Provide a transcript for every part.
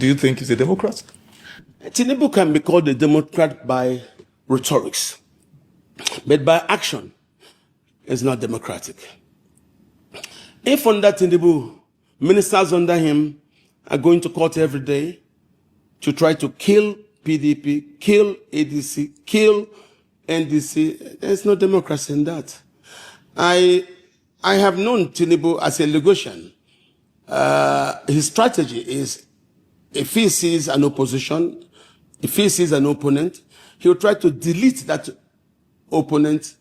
Do you think he's a Democrat? Tinubu can be called a Democrat by rhetorics, but by action, it's not democratic. If under Tinubu, ministers under him are going to court every day to try to kill PDP, kill ADC, kill NDC, there's no democracy in that. I have known Tinubu as a Lagosian. His strategy is, if he sees an opposition, if he sees an opponent, he'll try to delete that opponent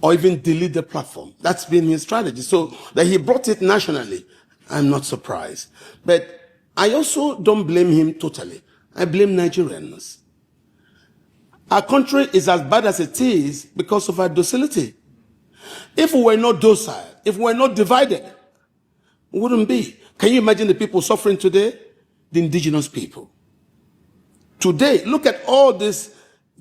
or even delete the platform. That's been his strategy. So that he brought it nationally, I'm not surprised. But I also don't blame him totally. I blame Nigerians. Our country is as bad as it is because of our docility. If we were not docile, if we were not divided, we wouldn't be. Can you imagine the people suffering today? The indigenous people. Today, look at all these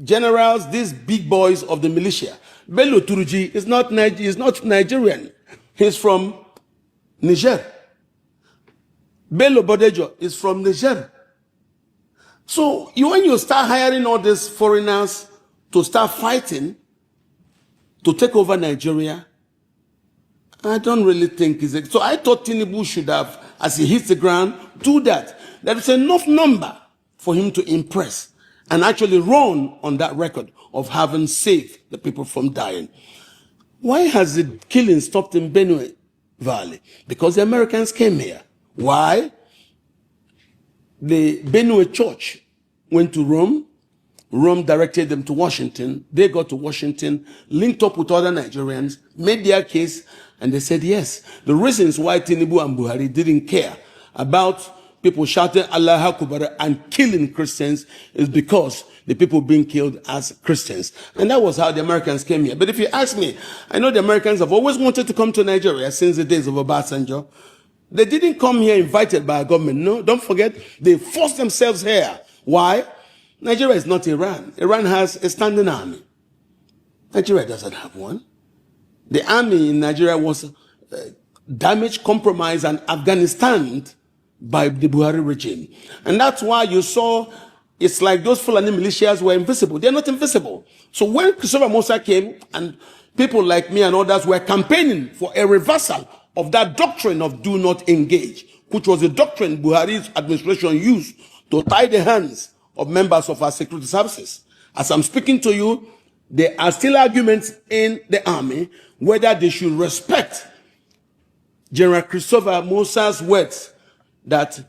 generals, these big boys of the militia. Bello Turuji is not Nigerian. He's from Niger. Bello Bodejo is from Niger. So when you start hiring all these foreigners to start fighting to take over Nigeria, I don't really think it's... So I thought Tinubu should have, as he hits the ground, do that. There is enough number for him to impress and actually run on that record of having saved the people from dying. Why has the killing stopped in Benue Valley? Because the Americans came here. Why? The Benue church went to Rome. Rome directed them to Washington. They got to Washington, linked up with other Nigerians, made their case, and they said yes. The reasons why Tinubu and Buhari didn't care about people shouting Allah Akbar and killing Christians is because the people being killed as Christians. And that was how the Americans came here. But if you ask me, I know the Americans have always wanted to come to Nigeria since the days of Obasanjo. They didn't come here invited by a government. No, don't forget, they forced themselves here. Why? Nigeria is not Iran. Iran has a standing army. Nigeria doesn't have one. The army in Nigeria was damaged, compromised, and Afghanistan by the Buhari regime. And that's why you saw it's like those Fulani militias were invisible. They're not invisible. So when Christopher Musa came and people like me and others were campaigning for a reversal of that doctrine of do not engage, which was a doctrine Buhari's administration used to tie the hands of members of our security services. As I'm speaking to you, there are still arguments in the army whether they should respect General Christopher Musa's words that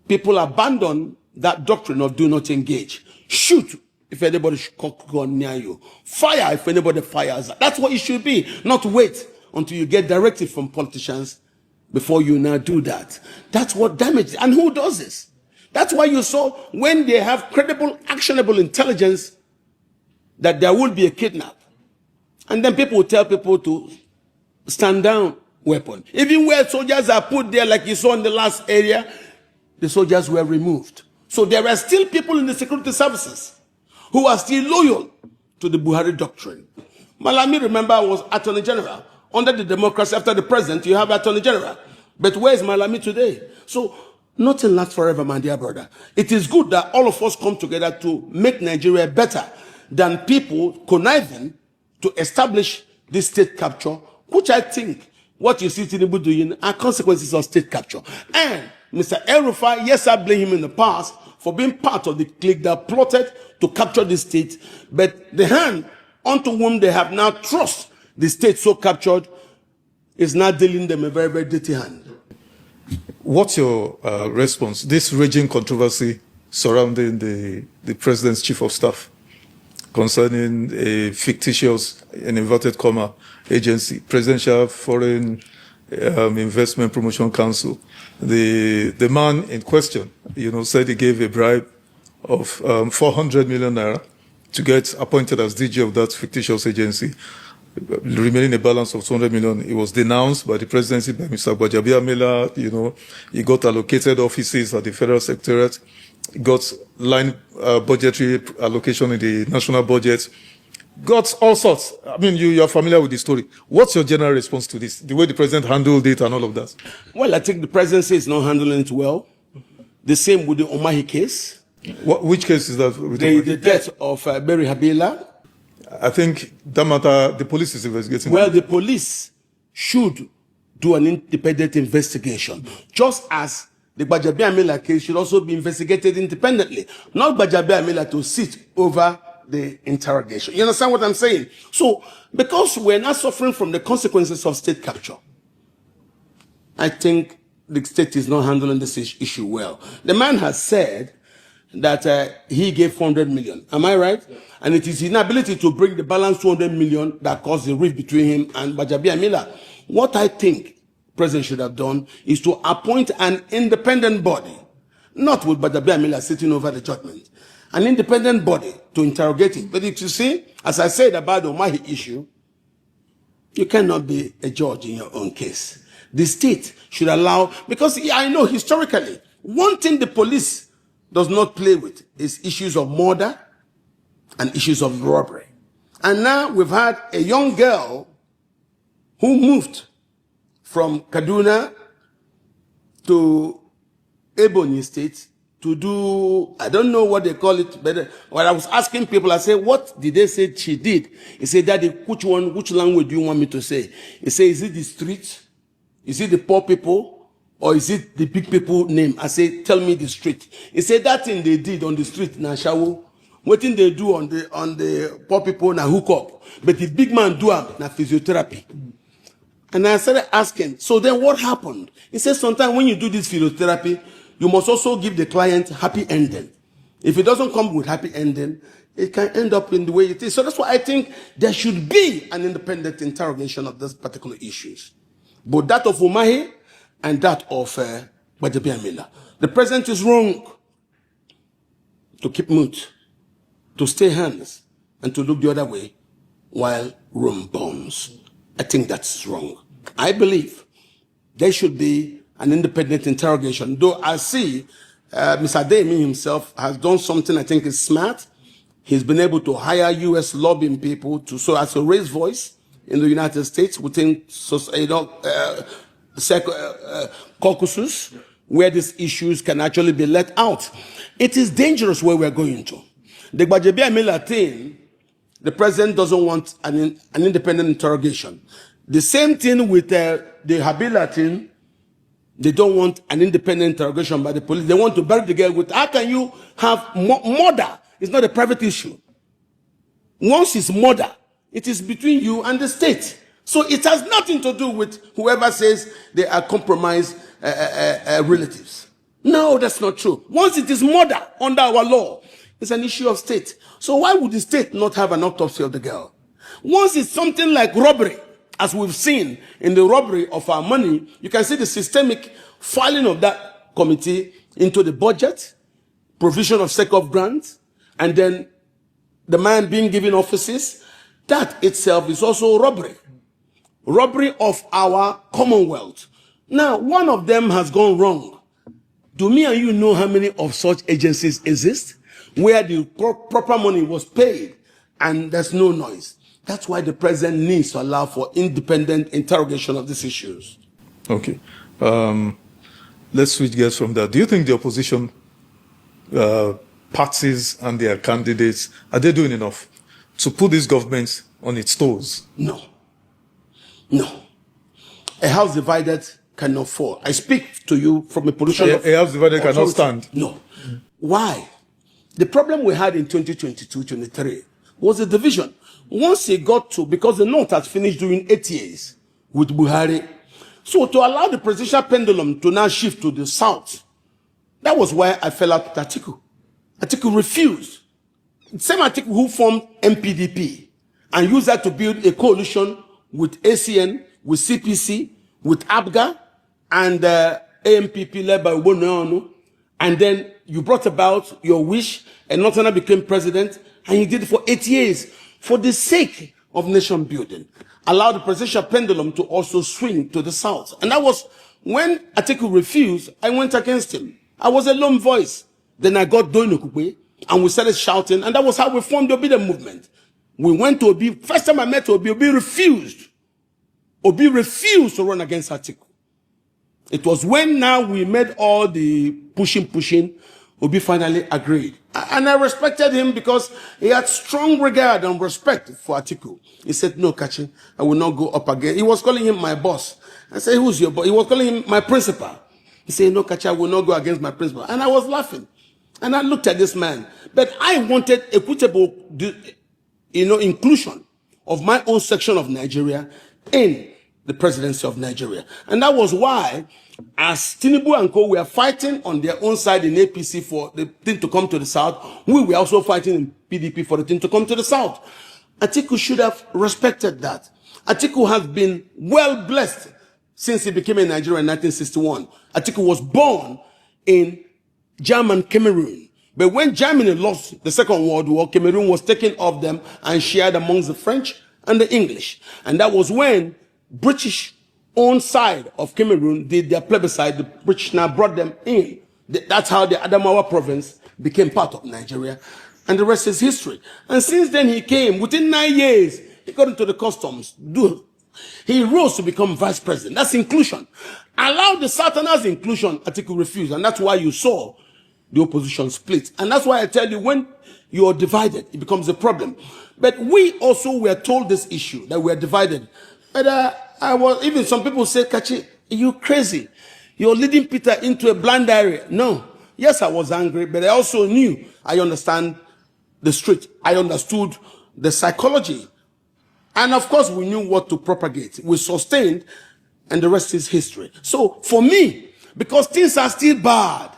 people abandon that doctrine of do not engage. Shoot if anybody cock gun near you. Fire if anybody fires. That's what it should be. Not wait until you get directive from politicians before you now do that. That's what damages. And who does this? That's why you saw when they have credible, actionable intelligence that there will be a kidnap. And then people will tell people to stand down weapon. Even where soldiers are put there, like you saw in the last area, the soldiers were removed. So there are still people in the security services who are still loyal to the Buhari doctrine. Malami, remember, was Attorney General. Under the democracy, after the president, you have Attorney General. But where is Malami today? So nothing lasts forever, my dear brother. It is good that all of us come together to make Nigeria better than people conniving to establish this state capture, which I think what you see Tinubu doing are consequences of state capture. And Mr. El-Rufai, yes, I blame him in the past for being part of the clique that plotted to capture the state, but the hand unto whom they have now trust the state so captured is now dealing them a very, very dirty hand. What's your response? This raging controversy surrounding the president's chief of staff concerning a fictitious, in inverted comma, agency, Presidential Foreign Investment Promotion Council. The man in question, said he gave a bribe of 400 million naira to get appointed as DG of that fictitious agency, remaining a balance of 200 million. It was denounced by the presidency, by Mr. Gbajabiamila. He got allocated offices at the Federal Secretariat, got line budgetary allocation in the national budget, got all sorts. I mean, you are familiar with the story. What's your general response to this? The way the president handled it and all of that? Well, I think the presidency is not handling it well. The same with the Omahi case. Which case is that? The death of Mary Habila. I think that matter, the police is investigating. Well, the police should do an independent investigation, just as the Gbajabiamila case should also be investigated independently. Not Gbajabiamila to sit over the interrogation. You understand what I'm saying? So, because we're not suffering from the consequences of state capture, I think the state is not handling this issue well. The man has said that he gave 400 million. Am I right? Yeah. And it is his inability to bring the balance 200 million that caused the rift between him and Gbajabiamila. What I think the president should have done is to appoint an independent body, not with Gbajabiamila sitting over the judgment, an independent body to interrogate it. But if you see, as I said about the Omahi issue, you cannot be a judge in your own case. The state should allow, because I know historically, one thing the police does not play with is issues of murder and issues of robbery. And now we've had a young girl who moved from Kaduna to Ebonyi State to do, I don't know what they call it, but when I was asking people, I said, what did they say she did? He said, Daddy, which language do you want me to say? He said, is it the street? Is it the poor people? Or is it the big people name? I say, tell me the street. He said that thing they did on the street, na shawo. What thing they do on the poor people, na hook up. But the big man do na physiotherapy. And I started asking, so then what happened? He said, sometimes when you do this physiotherapy, you must also give the client happy ending. If it doesn't come with happy ending, it can end up in the way it is. So that's why I think there should be an independent interrogation of these particular issues. But that of Omahi and that of Gbajabiamila. The president is wrong to keep mute, to stay hands, and to look the other way while Rome burns. I think that's wrong. I believe there should be an independent interrogation. Though I see Mr. Adeyemi himself has done something I think is smart. He's been able to hire U.S. lobbying people so as to raise voice in the United States within caucuses where these issues can actually be let out. It is dangerous where we're going to. The Gbajabiamila thing, the president doesn't want an independent interrogation. The same thing with the Habila thing, they don't want an independent interrogation by the police. They want to bury the girl with, how can you have murder? It's not a private issue. Once it's murder, it is between you and the state. So it has nothing to do with whoever says they are compromised relatives. No, that's not true. Once it is murder under our law, it's an issue of state. So why would the state not have an autopsy of the girl? Once it's something like robbery, as we've seen in the robbery of our money, you can see the systemic filing of that committee into the budget, provision of SECOF grants, and then the man being given offices. That itself is also robbery. Robbery of our Commonwealth. Now, one of them has gone wrong. Do me and you know how many of such agencies exist where the proper money was paid and there's no noise? That's why the president needs to allow for independent interrogation of these issues. Okay. Let's switch gears from that. Do you think the opposition parties and their candidates, are they doing enough to put this government on its toes? No. No. A house divided cannot fall. I speak to you from a position of... A house divided cannot stand. No. Why? The problem we had in 2022-23 was the division. Once it got to, because the North has finished doing 8 years with Buhari, so to allow the presidential pendulum to now shift to the South, that was why I fell out with Atiku. Atiku refused. The same Atiku who formed MPDP and used that to build a coalition with ACN, with CPC, with ABGA, and AMPP led by Ubonoonu. And then you brought about your wish, and Northern became president, and you did it for 8 years for the sake of nation building. Allow the presidential pendulum to also swing to the South. And that was when Atiku refused, I went against him. I was a lone voice. Then I got Doyin Okupe, and we started shouting, and that was how we formed the Obida movement. We went to Obi. First time I met Obi, Obi refused. Obi refused to run against Atiku. It was when now we made all the pushing, Obi finally agreed. And I respected him because he had strong regard and respect for Atiku. He said, no, Kachi, I will not go up again. He was calling him my boss. I said, who's your boss? He was calling him my principal. He said, no, Kachi, I will not go against my principal. And I was laughing. And I looked at this man. But I wanted equitable, inclusion of my own section of Nigeria in the presidency of Nigeria. And that was why, as Tinubu and Co. were fighting on their own side in APC for the thing to come to the south, we were also fighting in PDP for the thing to come to the south. Atiku should have respected that. Atiku has been well blessed since he became a Nigerian in 1961. Atiku was born in German Cameroon. But when Germany lost the Second World War, Cameroon was taken off them and shared amongst the French and the English. And that was when British own side of Cameroon did their plebiscite. The British now brought them in. That's how the Adamawa province became part of Nigeria. And the rest is history. And since then he came, within 9 years, he got into the customs. He rose to become vice president. That's inclusion. Allow the Southerners inclusion, Atiku refused. And that's why you saw the opposition split. And that's why I tell you, when you are divided, it becomes a problem. But we also were told this issue, that we are divided. But even some people say, Kachi, you crazy. You're leading Peter into a blind area. No. Yes, I was angry, but I also knew, I understand the street. I understood the psychology. And of course, we knew what to propagate. We sustained, and the rest is history. So for me, because things are still bad,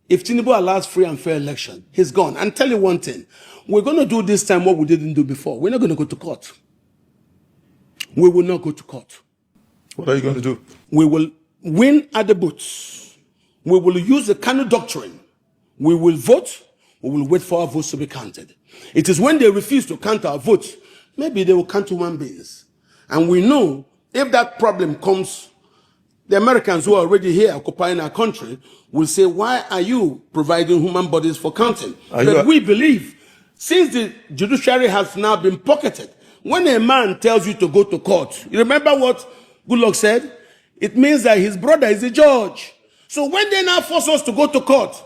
if Tinubu allows free and fair election, he's gone. And tell you one thing, we're going to do this time what we didn't do before. We're not going to go to court. We will not go to court. What are you going to do? We will win at the booths. We will use the Kanu doctrine. We will vote. We will wait for our votes to be counted. It is when they refuse to count our votes, maybe they will count human beings. And we know if that problem comes, the Americans who are already here occupying our country will say, why are you providing human bodies for counting? But we believe, since the judiciary has now been pocketed, when a man tells you to go to court, you remember what Goodluck said? It means that his brother is a judge. So when they now force us to go to court,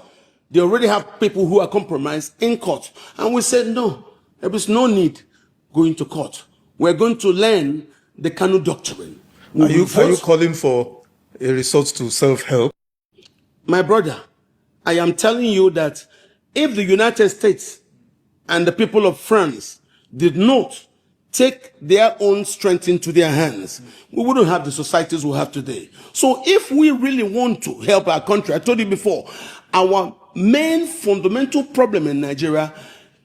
they already have people who are compromised in court. And we said, no, there is no need going to court. We're going to learn the Kanu doctrine. Are you calling for a resort to self-help? My brother, I am telling you that if the United States and the people of France did not take their own strength into their hands, we wouldn't have the societies we have today. So if we really want to help our country, I told you before, our main fundamental problem in Nigeria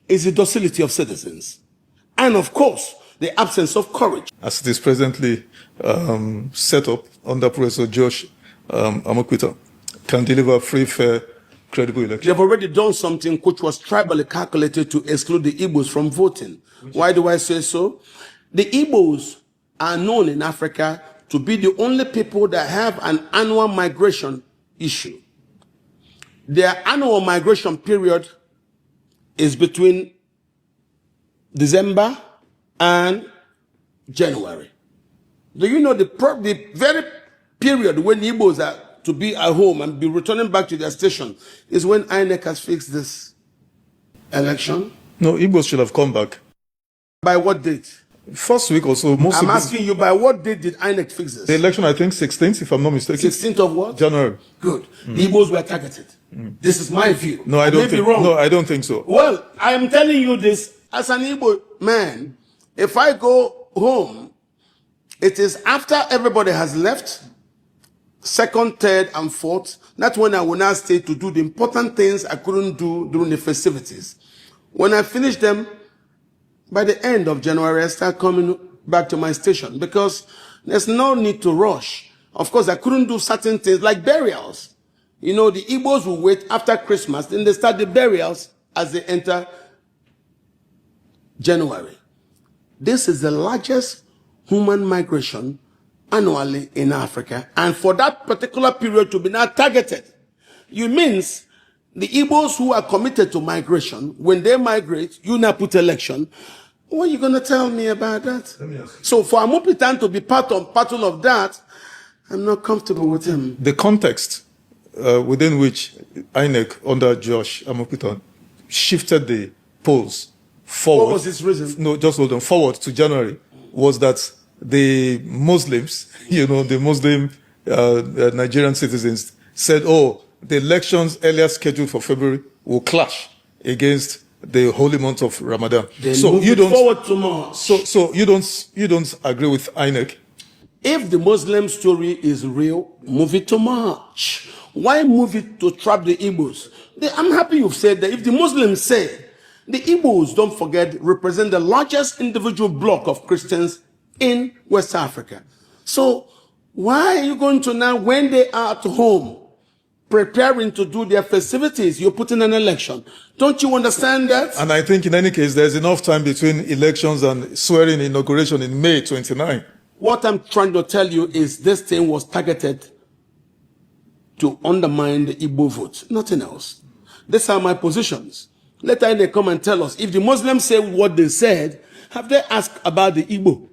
is the docility of citizens. And of course, the absence of courage. As it is presently set up under Professor Josh Amokwita, can deliver free, fair, credible elections. They've already done something which was tribally calculated to exclude the Igbos from voting. Why do I say so? The Igbos are known in Africa to be the only people that have an annual migration issue. Their annual migration period is between December and January. Do you know the very period when Igbos are to be at home and be returning back to their station is when INEC has fixed this election? No, Igbos should have come back. By what date? First week or so. I'm asking you, by what date did INEC fix this? The election, I think, 16th, if I'm not mistaken. 16th of what? January. Good. The Igbos were targeted. This is my view. No, I don't think. No, I don't think so. Well, I am telling you this as an Igbo man. If I go home, it is after everybody has left, second, third, and fourth. That's when I will now stay to do the important things I couldn't do during the festivities. When I finish them, by the end of January, I start coming back to my station because there's no need to rush. Of course, I couldn't do certain things like burials. You know, the Igbos will wait after Christmas, then they start the burials as they enter January. This is the largest human migration annually in Africa. And for that particular period to be now targeted, it means the Igbos who are committed to migration, when they migrate, you now put election. What are you going to tell me about that? So for Amopitan to be part of that, I'm not comfortable with him. The context within which INEC under Josh Amopitan shifted the polls forward. What was his reason? No, just hold on. Forward to January was that the Muslims, the Muslim Nigerian citizens said, "Oh, the elections earlier scheduled for February will clash against the holy month of Ramadan." So you don't forward to March. So you don't agree with INEC? If the Muslim story is real, move it to March. Why move it to trap the Igbos? I'm happy you've said that. If the Muslims say, the Igbos, don't forget, represent the largest individual block of Christians in West Africa. So why are you going to now, when they are at home, preparing to do their festivities, you're putting an election? Don't you understand that? And I think in any case, there's enough time between elections and swearing inauguration in May 29. What I'm trying to tell you is this thing was targeted to undermine the Igbo vote, nothing else. These are my positions. Let they come and tell us. If the Muslims say what they said, have they asked about the Igbo?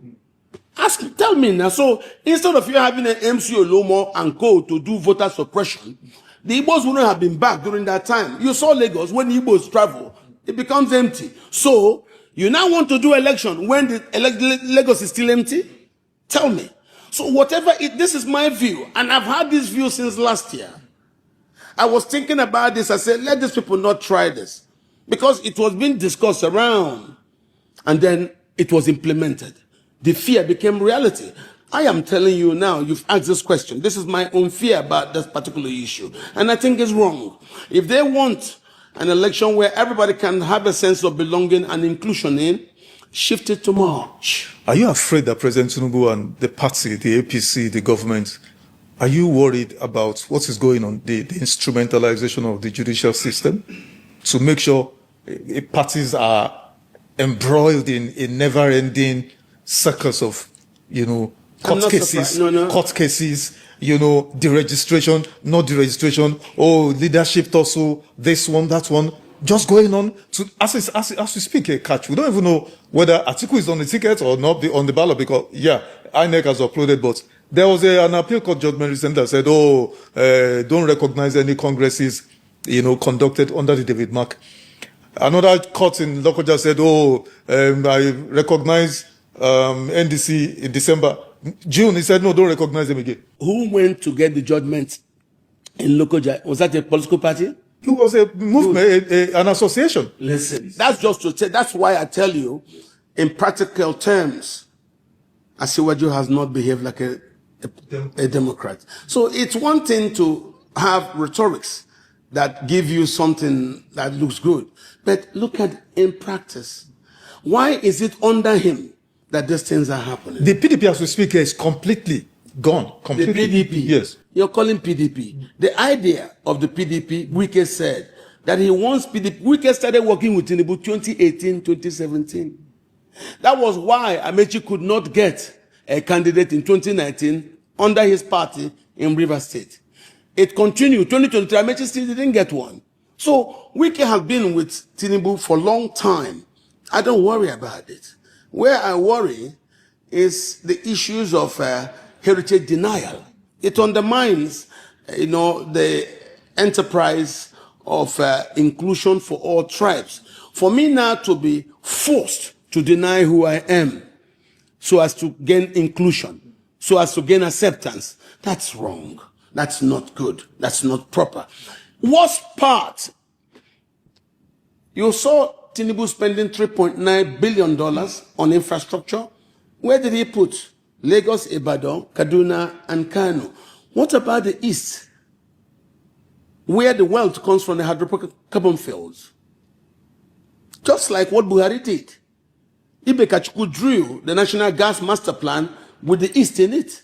Tell me now. So instead of you having an MC Olomo and co to do voter suppression, the Igbos wouldn't have been back during that time. You saw Lagos, when the Igbos travel, it becomes empty. So you now want to do election when the Lagos is still empty? Tell me. So this is my view, and I've had this view since last year. I was thinking about this. I said, let these people not try this, because it was being discussed around, and then it was implemented. The fear became reality. I am telling you now, you've asked this question. This is my own fear about this particular issue, and I think it's wrong. If they want an election where everybody can have a sense of belonging and inclusion in, shift it to March. Are you afraid that President Tinubu and the party, the APC, the government, are you worried about what is going on, the instrumentalization of the judicial system to make sure parties are embroiled in a never-ending circus of, court cases, deregistration, not deregistration, leadership tussle, this one, that one, just going on to as we speak, catch. We don't even know whether Atiku is on the ticket or not on the ballot, because INEC has uploaded, but there was an appeal court judgment recently that said, don't recognize any congresses, conducted under the David Mark. Another court in Lokoja said, I recognize NDC in December. June, he said, no, don't recognize them again. Who went to get the judgment in Lokoja? Was that a political party? It was a movement, an association. Listen, that's just to say, that's why I tell you, in practical terms, Asiwaju has not behaved like a Democrat. So it's one thing to have rhetorics that give you something that looks good, but look at in practice. Why is it under him that these things are happening? The PDP, as we speak, is completely gone. Completely. The PDP? Yes. You're calling PDP. The idea of the PDP, Wike said that he wants PDP. Wike started working with Tinubu 2018, 2017. That was why Amechi could not get a candidate in 2019 under his party in Rivers State. It continued. 2023, Amechi still didn't get one. So Wike has been with Tinubu for a long time. I don't worry about it. Where I worry is the issues of heritage denial. It undermines, the enterprise of inclusion for all tribes. For me now to be forced to deny who I am so as to gain inclusion, so as to gain acceptance, that's wrong. That's not good. That's not proper. Worst part, you saw Tinubu spending $3.9 billion on infrastructure. Where did he put Lagos, Ibadan, Kaduna, and Kano? What about the East, where the wealth comes from the hydrocarbon fields? Just like what Buhari did. Ibekachukwu drew the National Gas Master Plan with the East in it.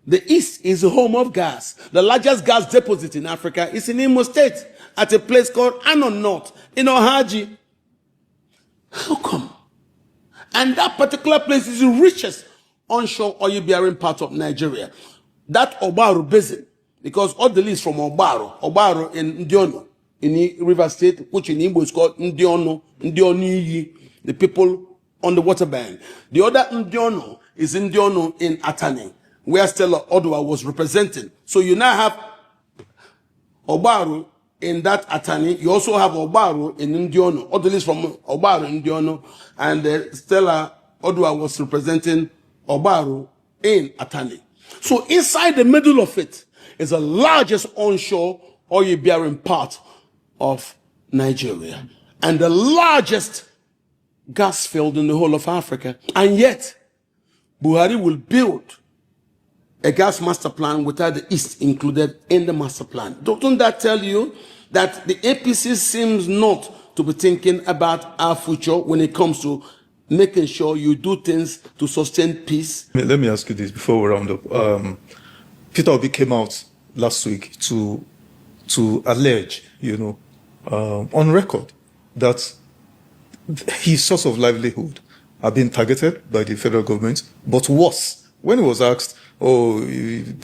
The East is the home of gas. The largest gas deposit in Africa is in Imo State, at a place called Anon North, in Ohaji. How come? And that particular place is the richest onshore oil-bearing part of Nigeria. That Obaru Basin, because all the leads from Obaru in Ndiono, in River State, which in Igbo is called Ndiono, Ndioniyi, the people on the water bank. The other Ndiono is Ndiono in Atani, where Stella Odua was representing. So you now have Obaru in that attorney. You also have Obaru in Ndiono, Odalis from Obaru in Ndiono, and Stella Odua was representing Obaru in attorney. So inside the middle of it is the largest onshore oil-bearing part of Nigeria and the largest gas field in the whole of Africa. And yet, Buhari will build a gas master plan without the East included in the master plan. Doesn't that tell you that the APC seems not to be thinking about our future when it comes to making sure you do things to sustain peace? Let me ask you this before we round up. Peter Obi came out last week to allege, on record, that his source of livelihood are being targeted by the federal government, but worse, when he was asked,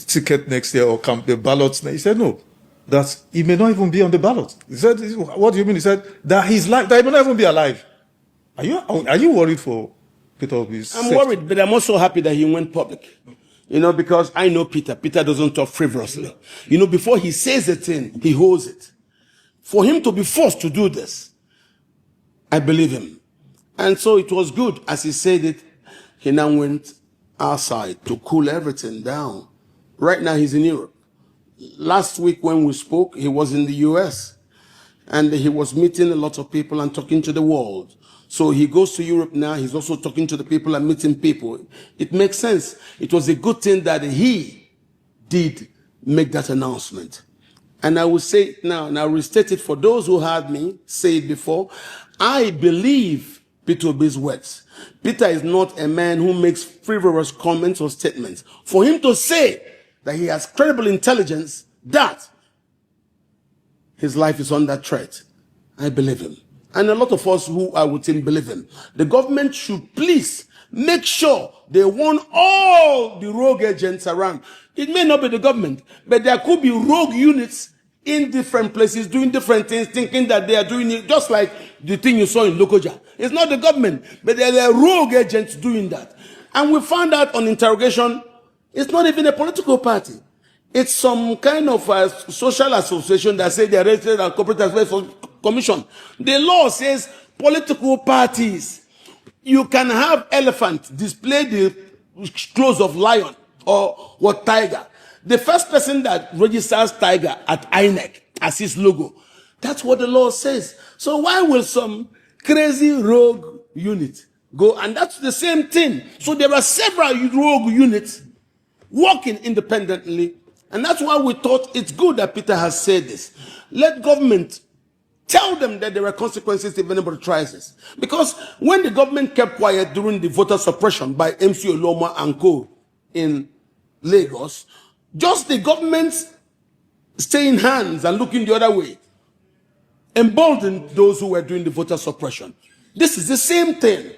ticket next year or the ballots, he said no, that he may not even be on the ballot. He said, what do you mean? He said that his life, that he may not even be alive. Are you worried for Peter Obi's I'm worried, but I'm also happy that he went public. Because I know Peter. Peter doesn't talk frivolously. Before he says a thing, he holds it. For him to be forced to do this, I believe him. And so it was good. As he said it, he now went outside to cool everything down. Right now he's in Europe. Last week when we spoke, he was in the US. And he was meeting a lot of people and talking to the world. So he goes to Europe now. He's also talking to the people and meeting people. It makes sense. It was a good thing that he did make that announcement. And I will say it now, and I'll restate it for those who heard me say it before. I believe Peter Obi's words. Peter is not a man who makes frivolous comments or statements. For him to say that he has credible intelligence, that his life is under threat, I believe him. And a lot of us who are with him believe him. The government should please make sure they warn all the rogue agents around. It may not be the government, but there could be rogue units in different places doing different things, thinking that they are doing it, just like the thing you saw in Lokoja. It's not the government, but there are rogue agents doing that. And we found out on interrogation, it's not even a political party. It's some kind of a social association that say they are registered at Corporate Affairs Commission. The law says political parties, you can have elephant display the clothes of lion or what tiger. The first person that registers tiger at INEC as his logo, that's what the law says. So why will some crazy rogue unit go? And that's the same thing. So there are several rogue units working independently. And that's why we thought it's good that Peter has said this. Let government tell them that there are consequences if anybody tries this. Because when the government kept quiet during the voter suppression by MC Oloma and co in Lagos, just the government staying hands and looking the other way emboldened those who were doing the voter suppression. This is the same thing.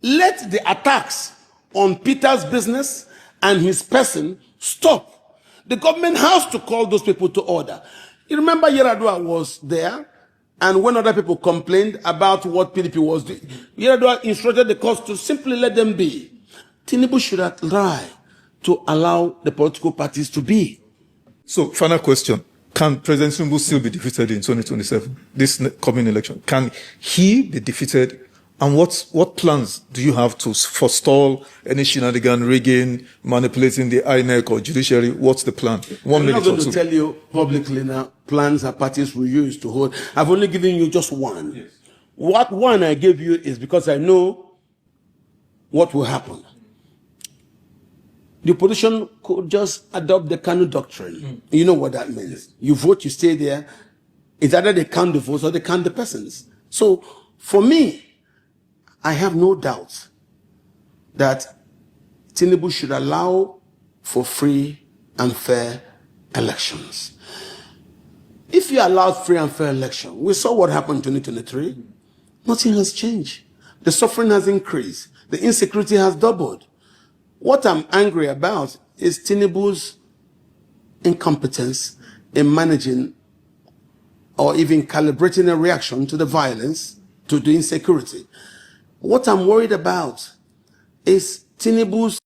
Let the attacks on Peter's business and his person stop. The government has to call those people to order. You remember Yaradua was there, and when other people complained about what PDP was doing, Yaradua instructed the courts to simply let them be. Tinubu should try to allow the political parties to be. So, final question. Can President Tinubu still be defeated in 2027, this coming election? Can he be defeated? And what plans do you have to forestall any shenanigan, rigging, manipulating the INEC or judiciary? What's the plan? I'm not going to tell you publicly now plans that parties will use to hold. I've only given you just one. Yes. What one I gave you is because I know what will happen. The opposition could just adopt the Kanu doctrine. You know what that means. Yes. You vote, you stay there. It's either they count the votes or they count the persons. So for me, I have no doubt that Tinubu should allow for free and fair elections. If you allowed free and fair election, we saw what happened in 2023. Nothing has changed. The suffering has increased. The insecurity has doubled. What I'm angry about is Tinubu's incompetence in managing or even calibrating a reaction to the violence, to the insecurity. What I'm worried about is Tinubu's